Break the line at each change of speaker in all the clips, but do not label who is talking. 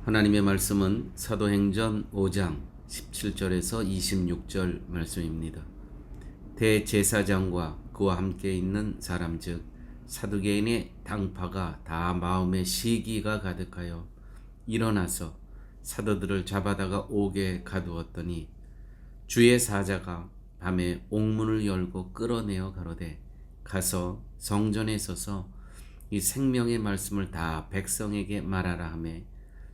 하나님의 말씀은 사도행전 5장 17절에서 26절 말씀입니다. 대제사장과 그와 함께 있는 사람 즉 사두개인의 당파가 다 마음에 시기가 가득하여 일어나서 사도들을 잡아다가 옥에 가두었더니 주의 사자가 밤에 옥문을 열고 끌어내어 가로되 가서 성전에 서서 이 생명의 말씀을 다 백성에게 말하라 하매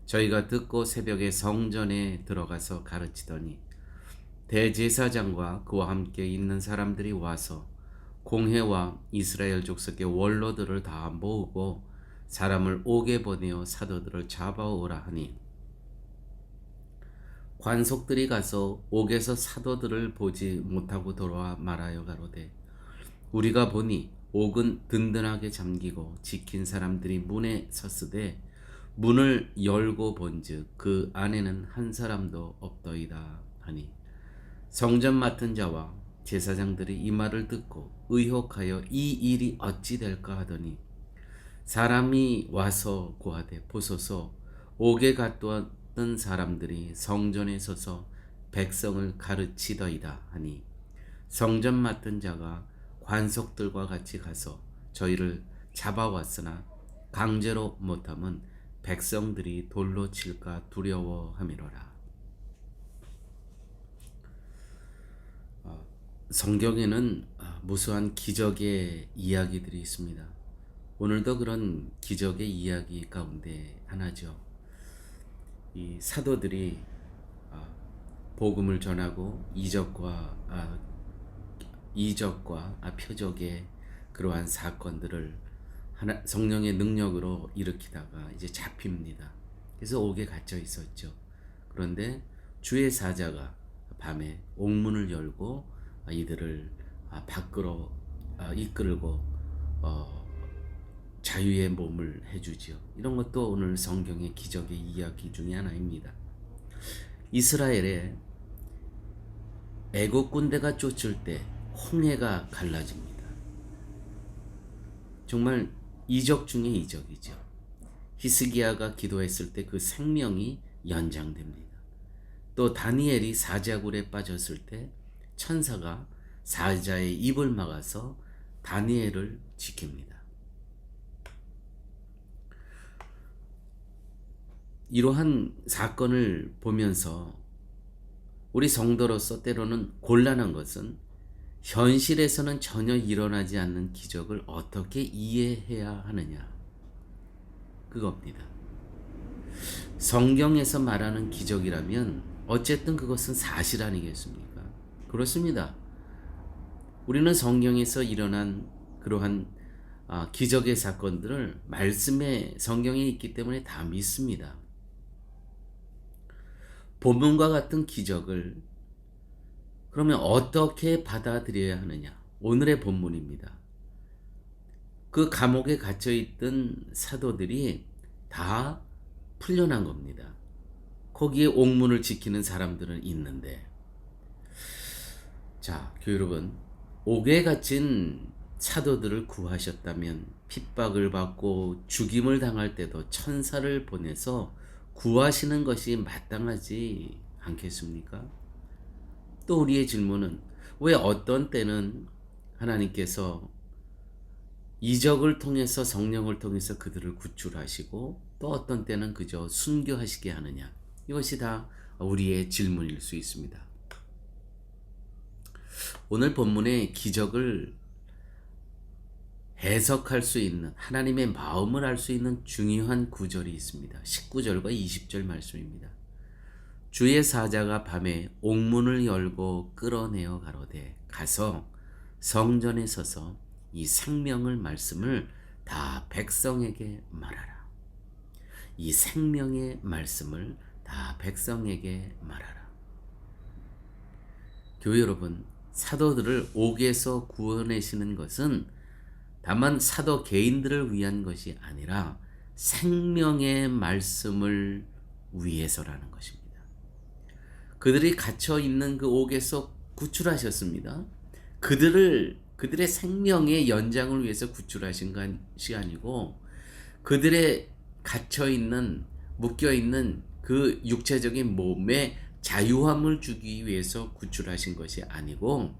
저희가 듣고 새벽에 성전에 들어가서 가르치더니 대제사장과 그와 함께 있는 사람들이 와서 공회와 이스라엘 족속의 원로들을 다 모으고 사람을 옥에 보내어 사도들을 잡아오라 하니 관속들이 가서 옥에서 사도들을 보지 못하고 돌아와 말하여 가로되 우리가 보니 옥은 든든하게 잠기고 지킨 사람들이 문에 섰으되 문을 열고 본즉 그 안에는 한 사람도 없더이다 하니 성전 맡은 자와 제사장들이 이 말을 듣고 의혹하여 이 일이 어찌 될까 하더니 사람이 와서 고하되 보소서 옥에 가두었던 사람들이 성전에 서서 백성을 가르치더이다 하니 성전 맡은 자가 관속들과 같이 가서 저희를 잡아왔으나 강제로 못함은 백성들이 돌로 칠까 두려워함이로라. 성경에는 무수한 기적의 이야기들이 있습니다. 오늘도 그런 기적의 이야기 가운데 하나죠. 이 사도들이 복음을 전하고 이적과 표적의 그러한 사건들을 성령의 능력으로 일으키다가 이제 잡힙니다. 그래서 옥에 갇혀 있었죠. 그런데 주의 사자가 밤에 옥문을 열고 이들을 밖으로 이끌고 자유의 몸을 해주지요. 이런 것도 오늘 성경의 기적의 이야기 중에 하나입니다. 이스라엘에 애국 군대가 쫓을 때 홍해가 갈라집니다. 정말 이적 중에 이적이죠. 히스기야가 기도했을 때 그 생명이 연장됩니다. 또 다니엘이 사자굴에 빠졌을 때 천사가 사자의 입을 막아서 다니엘을 지킵니다. 이러한 사건을 보면서 우리 성도로서 때로는 곤란한 것은 현실에서는 전혀 일어나지 않는 기적을 어떻게 이해해야 하느냐, 그겁니다. 성경에서 말하는 기적이라면 어쨌든 그것은 사실 아니겠습니까? 그렇습니다. 우리는 성경에서 일어난 그러한 기적의 사건들을 말씀에 성경에 있기 때문에 다 믿습니다. 본문과 같은 기적을 그러면 어떻게 받아들여야 하느냐? 오늘의 본문입니다. 그 감옥에 갇혀있던 사도들이 다 풀려난 겁니다. 거기에 옥문을 지키는 사람들은 있는데, 자, 교회 여러분, 옥에 갇힌 사도들을 구하셨다면 핍박을 받고 죽임을 당할 때도 천사를 보내서 구하시는 것이 마땅하지 않겠습니까? 또 우리의 질문은 왜 어떤 때는 하나님께서 이적을 통해서 성령을 통해서 그들을 구출하시고 또 어떤 때는 그저 순교하시게 하느냐? 이것이 다 우리의 질문일 수 있습니다. 오늘 본문의 기적을 해석할 수 있는 하나님의 마음을 알 수 있는 중요한 구절이 있습니다. 19절과 20절 말씀입니다. 주의 사자가 밤에 옥문을 열고 끌어내어 가로되 가서 성전에 서서 이 생명을 말씀을 다 백성에게 말하라. 이 생명의 말씀을 다 백성에게 말하라. 교회 여러분, 사도들을 옥에서 구원하시는 것은 다만 사도 개인들을 위한 것이 아니라 생명의 말씀을 위해서라는 것입니다. 그들이 갇혀 있는 그 옥에서 구출하셨습니다. 그들의 생명의 연장을 위해서 구출하신 것이 아니고 그들의 갇혀 있는 묶여있는 그 육체적인 몸에 자유함을 주기 위해서 구출하신 것이 아니고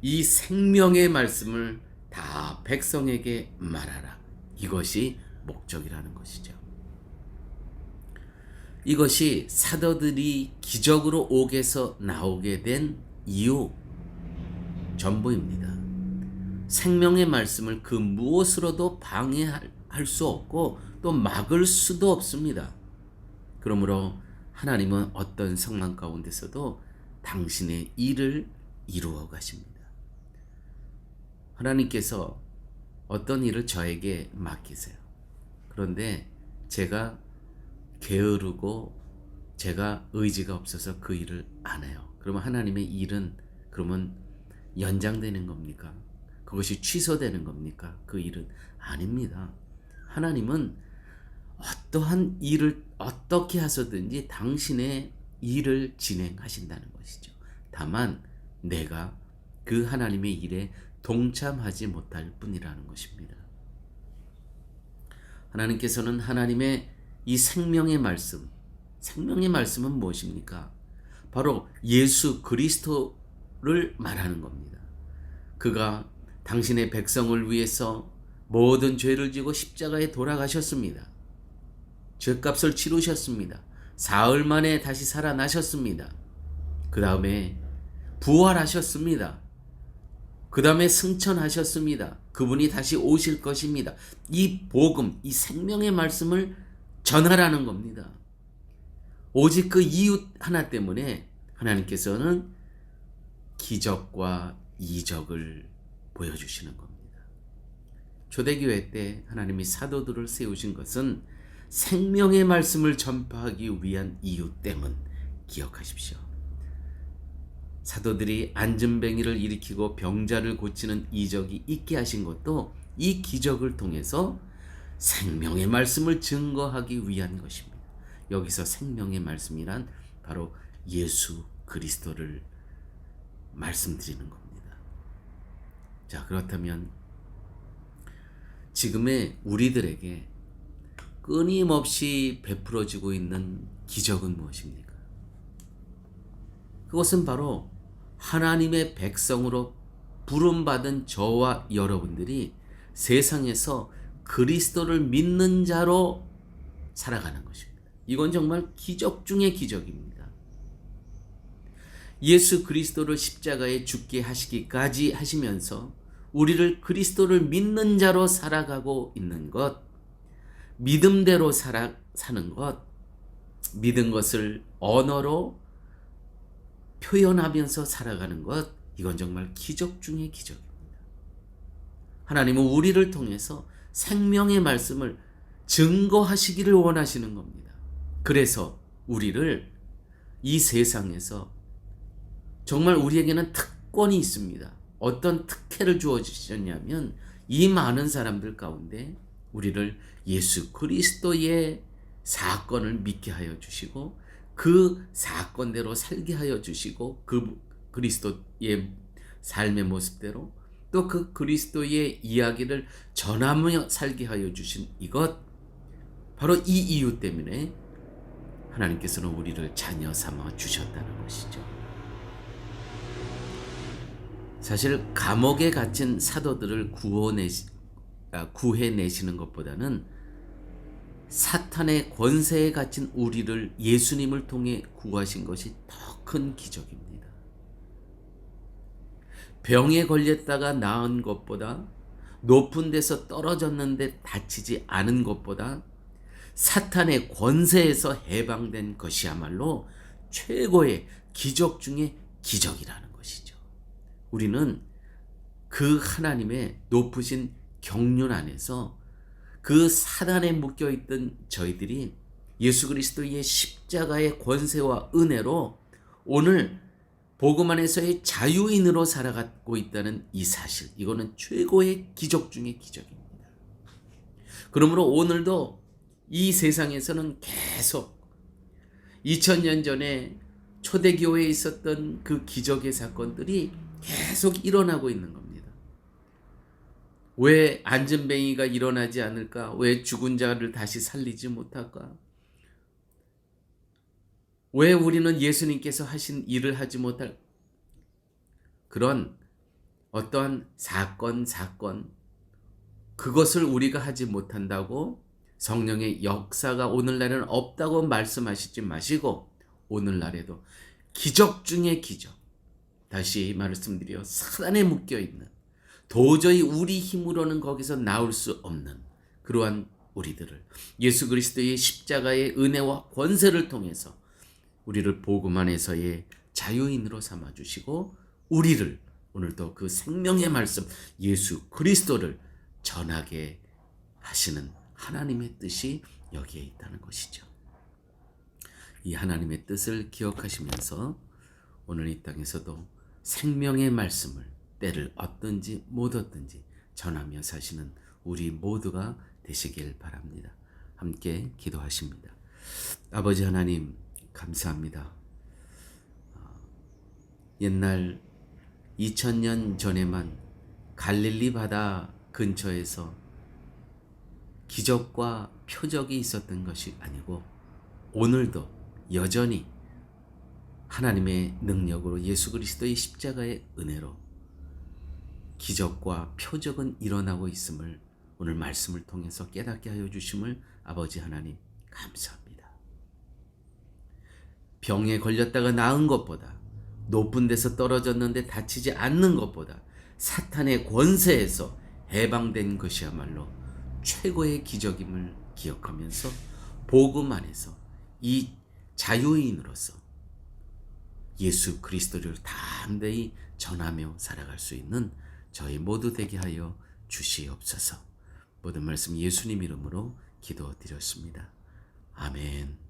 이 생명의 말씀을 다 백성에게 말하라. 이것이 목적이라는 것이죠. 이것이 사도들이 기적으로 옥에서 나오게 된 이유 전부입니다. 생명의 말씀을 그 무엇으로도 방해할 수 없고 또 막을 수도 없습니다. 그러므로 하나님은 어떤 상황 가운데서도 당신의 일을 이루어 가십니다. 하나님께서 어떤 일을 저에게 맡기세요. 그런데 제가 게으르고 제가 의지가 없어서 그 일을 안 해요. 그러면 하나님의 일은 그러면 연장되는 겁니까? 그것이 취소되는 겁니까? 그 일은 아닙니다. 하나님은 어떠한 일을 어떻게 하서든지 당신의 일을 진행하신다는 것이죠. 다만 내가 그 하나님의 일에 동참하지 못할 뿐이라는 것입니다. 하나님께서는 하나님의 이 생명의 말씀, 생명의 말씀은 무엇입니까? 바로 예수 그리스도를 말하는 겁니다. 그가 당신의 백성을 위해서 모든 죄를 지고 십자가에 돌아가셨습니다. 죄값을 치르셨습니다. 사흘 만에 다시 살아나셨습니다. 그 다음에 부활하셨습니다. 그 다음에 승천하셨습니다. 그분이 다시 오실 것입니다. 이 복음, 이 생명의 말씀을 전하라는 겁니다. 오직 그 이유 하나 때문에 하나님께서는 기적과 이적을 보여주시는 겁니다. 초대교회 때 하나님이 사도들을 세우신 것은 생명의 말씀을 전파하기 위한 이유 때문 기억하십시오. 사도들이 안진뱅이를 일으키고 병자를 고치는 이적이 있게 하신 것도 이 기적을 통해서 생명의 말씀을 증거하기 위한 것입니다. 여기서 생명의 말씀이란 바로 예수 그리스도를 말씀드리는 겁니다. 자, 그렇다면 지금의 우리들에게 끊임없이 베풀어지고 있는 기적은 무엇입니까? 그것은 바로 하나님의 백성으로 부름받은 저와 여러분들이 세상에서 그리스도를 믿는 자로 살아가는 것입니다. 이건 정말 기적 중의 기적입니다. 예수 그리스도를 십자가에 죽게 하시기까지 하시면서 우리를 그리스도를 믿는 자로 살아가고 있는 것, 믿음대로 사는 것, 믿은 것을 언어로 표현하면서 살아가는 것, 이건 정말 기적 중의 기적입니다. 하나님은 우리를 통해서 생명의 말씀을 증거하시기를 원하시는 겁니다. 그래서 우리를 이 세상에서 정말 우리에게는 특권이 있습니다. 어떤 특혜를 주어주셨냐면 이 많은 사람들 가운데 우리를 예수 그리스도의 사건을 믿게 하여 주시고 그 사건대로 살게 하여 주시고 그 그리스도의 삶의 모습대로 또 그 그리스도의 이야기를 전하며 살게 하여 주신 이것, 바로 이 이유 때문에 하나님께서는 우리를 자녀 삼아 주셨다는 것이죠. 사실 감옥에 갇힌 사도들을 구해내시는 것보다는 사탄의 권세에 갇힌 우리를 예수님을 통해 구하신 것이 더 큰 기적입니다. 병에 걸렸다가 나은 것보다, 높은 데서 떨어졌는데 다치지 않은 것보다 사탄의 권세에서 해방된 것이야말로 최고의 기적 중의 기적이라는 것이죠. 우리는 그 하나님의 높으신 경륜 안에서 그 사단에 묶여있던 저희들이 예수 그리스도의 십자가의 권세와 은혜로 오늘 복음 안에서의 자유인으로 살아가고 있다는 이 사실, 이거는 최고의 기적 중의 기적입니다. 그러므로 오늘도 이 세상에서는 계속 2000년 전에 초대교회에 있었던 그 기적의 사건들이 계속 일어나고 있는 겁니다. 왜 안진뱅이가 일어나지 않을까? 왜 죽은 자를 다시 살리지 못할까? 왜 우리는 예수님께서 하신 일을 하지 못할 그런 어떠한 사건, 그것을 우리가 하지 못한다고 성령의 역사가 오늘날에는 없다고 말씀하시지 마시고, 오늘날에도 기적 중에 기적, 다시 말씀드려 사단에 묶여있는, 도저히 우리 힘으로는 거기서 나올 수 없는 그러한 우리들을 예수 그리스도의 십자가의 은혜와 권세를 통해서 우리를 복음 안에서의 자유인으로 삼아주시고, 우리를 오늘도 그 생명의 말씀 예수 그리스도를 전하게 하시는 하나님의 뜻이 여기에 있다는 것이죠. 이 하나님의 뜻을 기억하시면서 오늘 이 땅에서도 생명의 말씀을 때를 얻든지 못 얻든지 전하며 사시는 우리 모두가 되시길 바랍니다. 함께 기도하십니다. 아버지 하나님, 감사합니다. 옛날 2000년 전에만 갈릴리 바다 근처에서 기적과 표적이 있었던 것이 아니고, 오늘도 여전히 하나님의 능력으로 예수 그리스도의 십자가의 은혜로 기적과 표적은 일어나고 있음을 오늘 말씀을 통해서 깨닫게 하여 주심을 아버지 하나님 감사합니다. 병에 걸렸다가 나은 것보다, 높은 데서 떨어졌는데 다치지 않는 것보다 사탄의 권세에서 해방된 것이야말로 최고의 기적임을 기억하면서 복음 안에서 이 자유인으로서 예수 그리스도를 담대히 전하며 살아갈 수 있는 저희 모두 되게 하여 주시옵소서. 모든 말씀 예수님 이름으로 기도드렸습니다. 아멘.